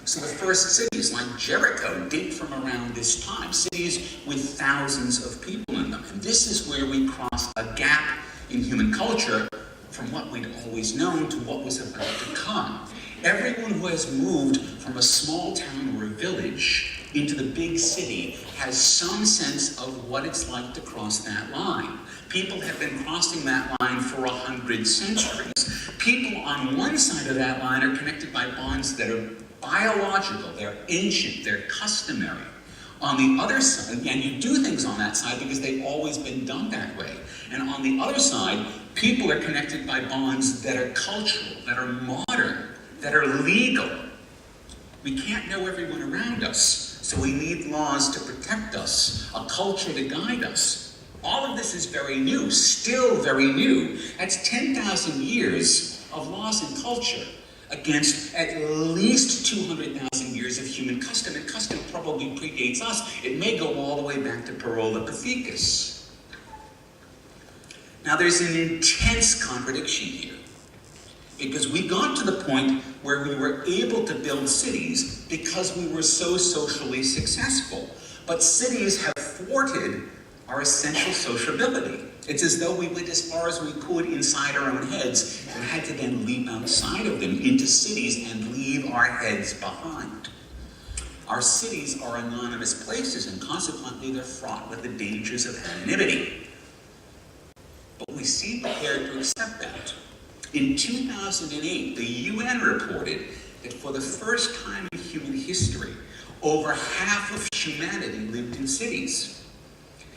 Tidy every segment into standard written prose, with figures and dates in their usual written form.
So the first cities, like Jericho, date from around this time. Cities with thousands of people in them. And this is where we cross a gap in human culture from what we'd always known to what was about to come. Everyone who has moved from a small town or a village into the big city has some sense of what it's like to cross that line. People have been crossing that line for 100 centuries. People on one side of that line are connected by bonds that are biological, they're ancient, they're customary. On the other side, and you do things on that side because they've always been done that way. And on the other side, people are connected by bonds that are cultural, that are modern, that are legal. We can't know everyone around us, so we need laws to protect us, a culture to guide us. All of this is very new, still very new. That's 10,000 years of laws and culture against at least 200,000 years of human custom, and custom probably predates us. It may go all the way back to Parolopithecus. Now there's an intense contradiction here, because we got to the point where we were able to build cities because we were so socially successful. But cities have thwarted our essential sociability. It's as though we went as far as we could inside our own heads and had to then leap outside of them into cities and leave our heads behind. Our cities are anonymous places, and consequently they're fraught with the dangers of anonymity. But we seem prepared to accept that. In 2008, the UN reported that for the first time in human history, over half of humanity lived in cities.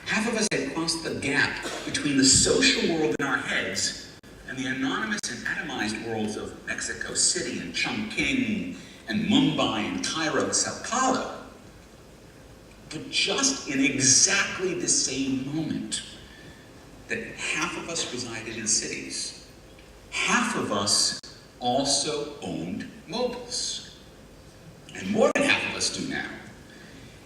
Half of us had crossed the gap between the social world in our heads and the anonymous and atomized worlds of Mexico City and Chongqing and Mumbai and Cairo and Sao Paulo. But just in exactly the same moment that half of us resided in cities, half of us also owned mobiles. And more than half of us do now.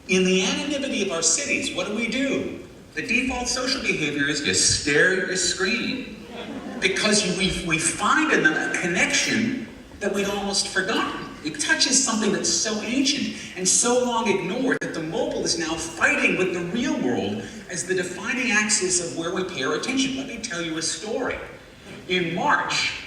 In the anonymity of our cities, what do? The default social behavior is just stare at your screen. Because we find in them a connection that we'd almost forgotten. It touches something that's so ancient and so long ignored that the mobile is now fighting with the real world as the defining axis of where we pay our attention. Let me tell you a story. In March,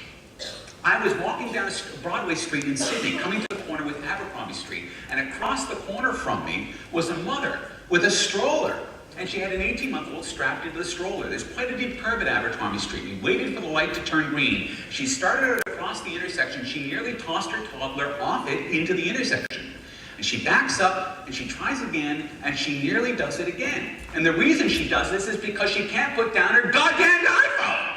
I was walking down Broadway Street in Sydney, coming to the corner with Abercrombie Street, and across the corner from me was a mother with a stroller, and she had an 18-month-old strapped into the stroller. There's quite a deep curve at Abercrombie Street. We waited for the light to turn green. She started across the intersection. She nearly tossed her toddler off it into the intersection. And she backs up, and she tries again, and she nearly does it again. And the reason she does this is because she can't put down her goddamn iPhone!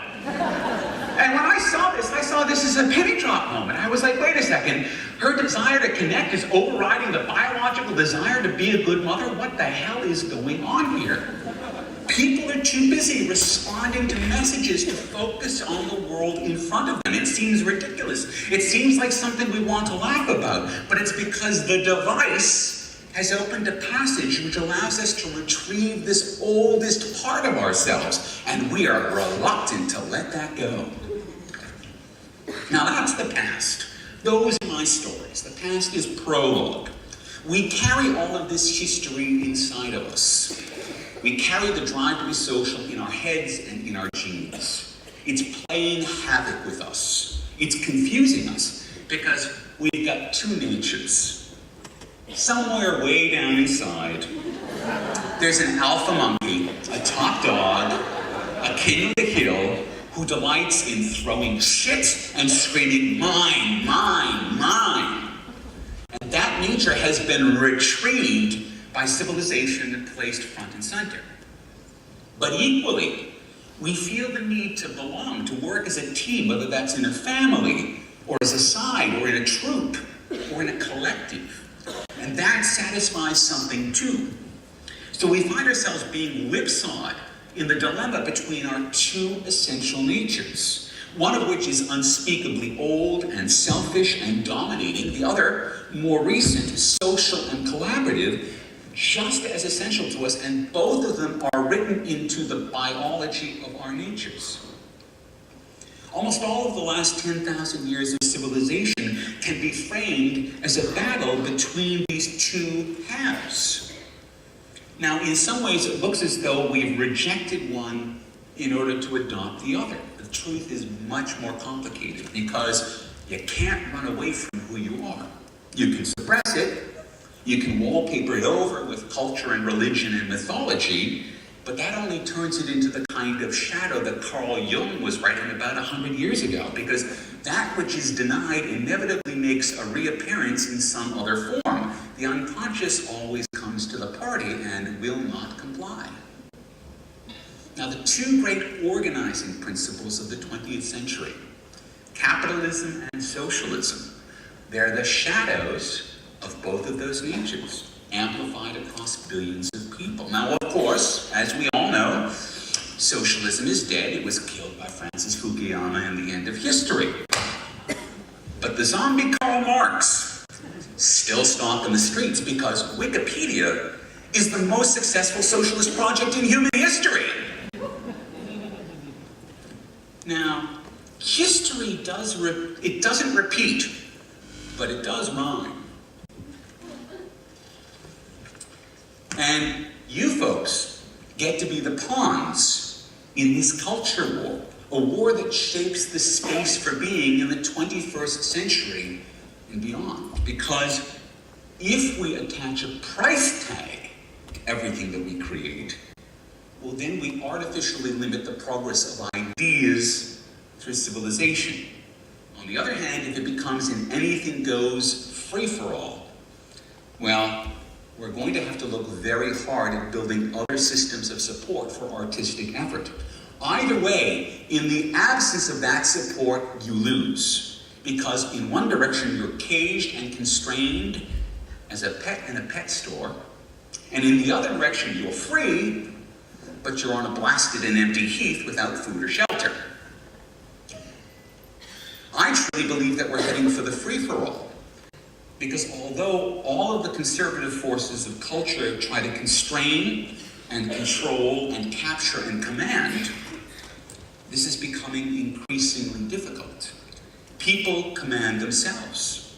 And when I saw this as a penny drop moment. I was like, wait a second, her desire to connect is overriding the biological desire to be a good mother? What the hell is going on here? People are too busy responding to messages to focus on the world in front of them. It seems ridiculous. It seems like something we want to laugh about, but it's because the device has opened a passage which allows us to retrieve this oldest part of ourselves, and we are reluctant to let that go. Now that's the past. Those are my stories. The past is prologue. We carry all of this history inside of us. We carry the drive to be social in our heads and in our genes. It's playing havoc with us. It's confusing us because we've got two natures. Somewhere way down inside, there's an alpha monkey, a top dog, a king of the hill, who delights in throwing shit and screaming, mine, mine, mine. And that nature has been retrieved by civilization and placed front and center. But equally, we feel the need to belong, to work as a team, whether that's in a family, or as a side, or in a troop, or in a collective. And that satisfies something too. So we find ourselves being whipsawed in the dilemma between our two essential natures, one of which is unspeakably old and selfish and dominating, the other, more recent, social and collaborative, just as essential to us, and both of them are written into the biology of our natures. Almost all of the last 10,000 years of civilization can be framed as a battle between these two halves. Now, in some ways, it looks as though we've rejected one in order to adopt the other. The truth is much more complicated because you can't run away from who you are. You can suppress it, you can wallpaper it over with culture and religion and mythology, but that only turns it into the kind of shadow that Carl Jung was writing about 100 years ago, because that which is denied inevitably makes a reappearance in some other form. The unconscious always comes to the party and will not comply. Now, the two great organizing principles of the 20th century, capitalism and socialism, they're the shadows of both of those natures, amplified across billions of people. Now, of course, as we all know, socialism is dead. It was killed by Francis Fukuyama in the end of history. But the zombie Karl Marx still stalking the streets because Wikipedia is the most successful socialist project in human history. Now, history doesn't repeat, but it does rhyme. And you folks get to be the pawns in this culture war, a war that shapes the space for being in the 21st century and beyond. Because if we attach a price tag to everything that we create, well, then we artificially limit the progress of ideas through civilization. On the other hand, if it becomes an anything goes free-for-all, well, we're going to have to look very hard at building other systems of support for artistic effort. Either way, in the absence of that support, you lose. Because in one direction, you're caged and constrained as a pet in a pet store, and in the other direction, you're free, but you're on a blasted and empty heath without food or shelter. I truly believe that we're heading for the free-for-all. Because although all of the conservative forces of culture try to constrain and control and capture and command, this is becoming increasingly difficult. People command themselves.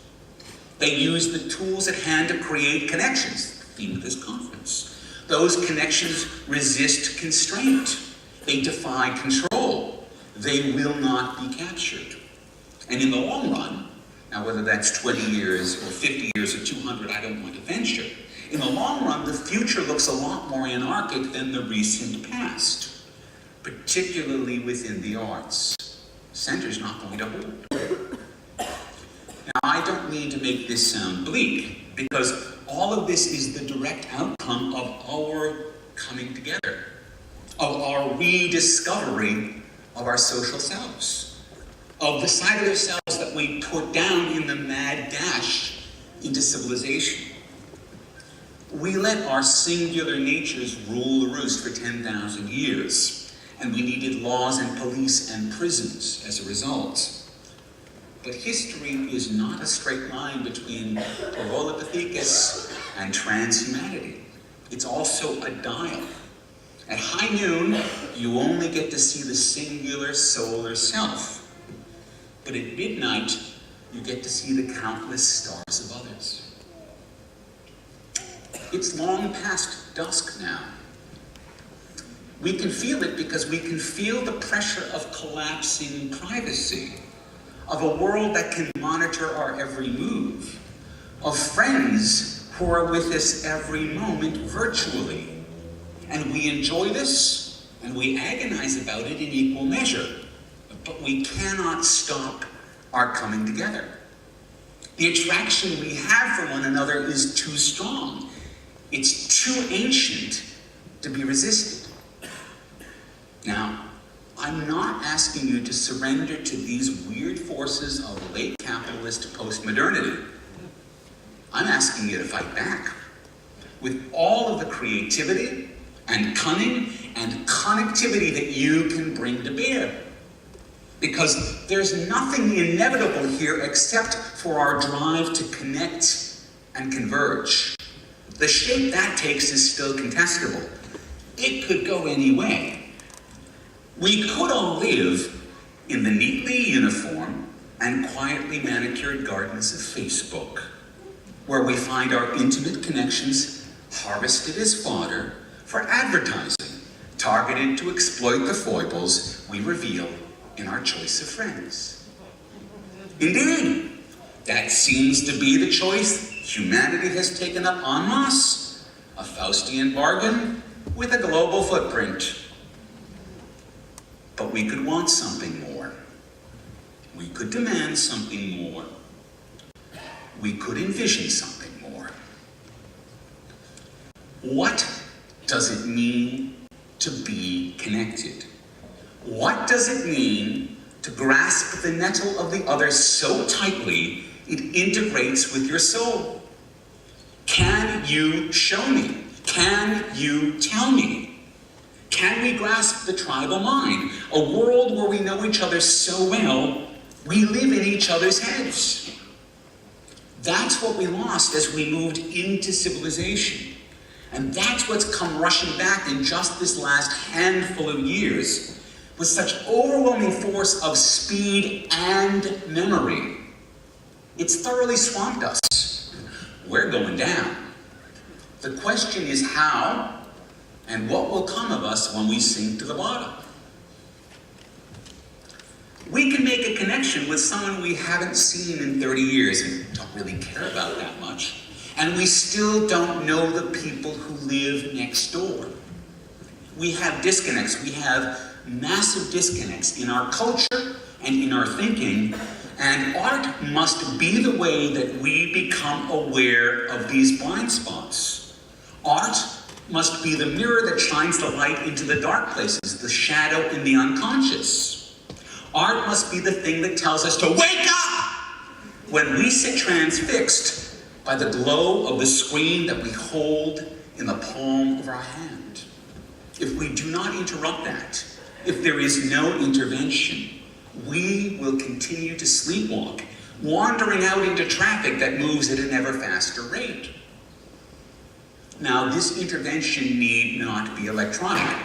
They use the tools at hand to create connections, the theme of this conference. Those connections resist constraint. They defy control. They will not be captured. And in the long run, now whether that's 20 years or 50 years or 200, I don't want to venture. In the long run, the future looks a lot more anarchic than the recent past, particularly within the arts. Center's not going to hold. Now, I don't mean to make this sound bleak, because all of this is the direct outcome of our coming together, of our rediscovery of our social selves, of the side of ourselves that we put down in the mad dash into civilization. We let our singular natures rule the roost for 10,000 years, and we needed laws and police and prisons as a result. But history is not a straight line between Parolopithecus and transhumanity. It's also a dial. At high noon, you only get to see the singular solar self. But at midnight, you get to see the countless stars of others. It's long past dusk now. We can feel it because we can feel the pressure of collapsing privacy, of a world that can monitor our every move, of friends who are with us every moment virtually. And we enjoy this, and we agonize about it in equal measure. But we cannot stop our coming together. The attraction we have for one another is too strong. It's too ancient to be resisted. Now, I'm not asking you to surrender to these weird forces of late capitalist postmodernity. I'm asking you to fight back with all of the creativity and cunning and connectivity that you can bring to bear. Because there's nothing inevitable here except for our drive to connect and converge. The shape that takes is still contestable. It could go any way. We could all live in the neatly uniform and quietly manicured gardens of Facebook, where we find our intimate connections harvested as fodder for advertising, targeted to exploit the foibles we reveal in our choice of friends. Indeed, that seems to be the choice humanity has taken up en masse, a Faustian bargain with a global footprint. But we could want something more. We could demand something more. We could envision something more. What does it mean to be connected? What does it mean to grasp the nettle of the other so tightly it integrates with your soul? Can you show me? Can you tell me? Can we grasp the tribal mind? A world where we know each other so well, we live in each other's heads. That's what we lost as we moved into civilization. And that's what's come rushing back in just this last handful of years with such overwhelming force of speed and memory. It's thoroughly swamped us. We're going down. The question is how and what will come of us when we sink to the bottom. We can make a connection with someone we haven't seen in 30 years and don't really care about that much. And we still don't know the people who live next door. We have disconnects. We have massive disconnects in our culture and in our thinking. And art must be the way that we become aware of these blind spots. Art must be the mirror that shines the light into the dark places, the shadow and the unconscious. Art must be the thing that tells us to wake up when we sit transfixed by the glow of the screen that we hold in the palm of our hand. If we do not interrupt that, if there is no intervention, we will continue to sleepwalk, wandering out into traffic that moves at an ever faster rate. Now, this intervention need not be electronic.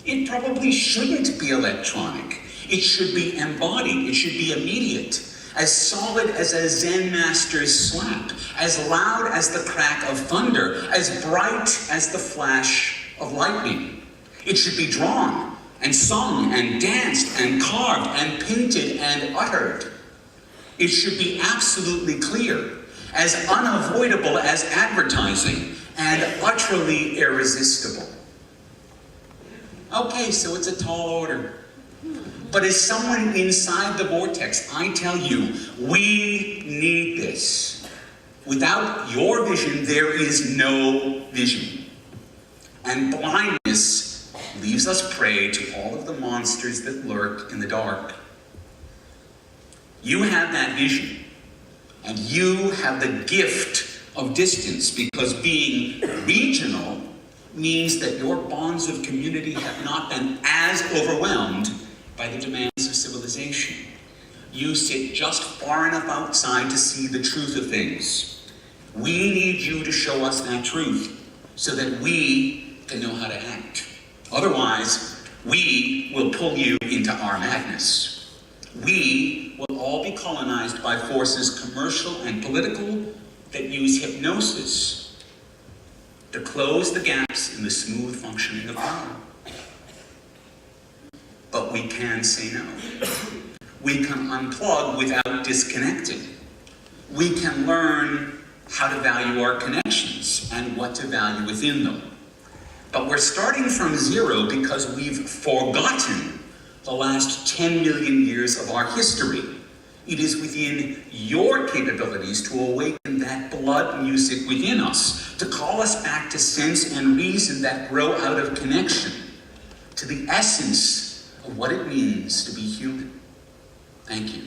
It probably shouldn't be electronic. It should be embodied. It should be immediate, as solid as a Zen master's slap, as loud as the crack of thunder, as bright as the flash of lightning. It should be drawn and sung and danced and carved and painted and uttered. It should be absolutely clear, as unavoidable as advertising, and utterly irresistible. Okay, so it's a tall order. But as someone inside the vortex, I tell you, we need this. Without your vision, there is no vision. And blindness leaves us prey to all of the monsters that lurk in the dark. You have that vision, and you have the gift of distance, because being regional means that your bonds of community have not been as overwhelmed by the demands of civilization. You sit just far enough outside to see the truth of things. We need you to show us that truth so that we can know how to act. Otherwise, we will pull you into our madness. We will all be colonized by forces, commercial and political, that use hypnosis to close the gaps in the smooth functioning of power. But we can say no. We can unplug without disconnecting. We can learn how to value our connections and what to value within them. But we're starting from zero because we've forgotten the last 10 million years of our history. It is within your capabilities to awaken that blood music within us, to call us back to sense and reason that grow out of connection, to the essence of what it means to be human. Thank you.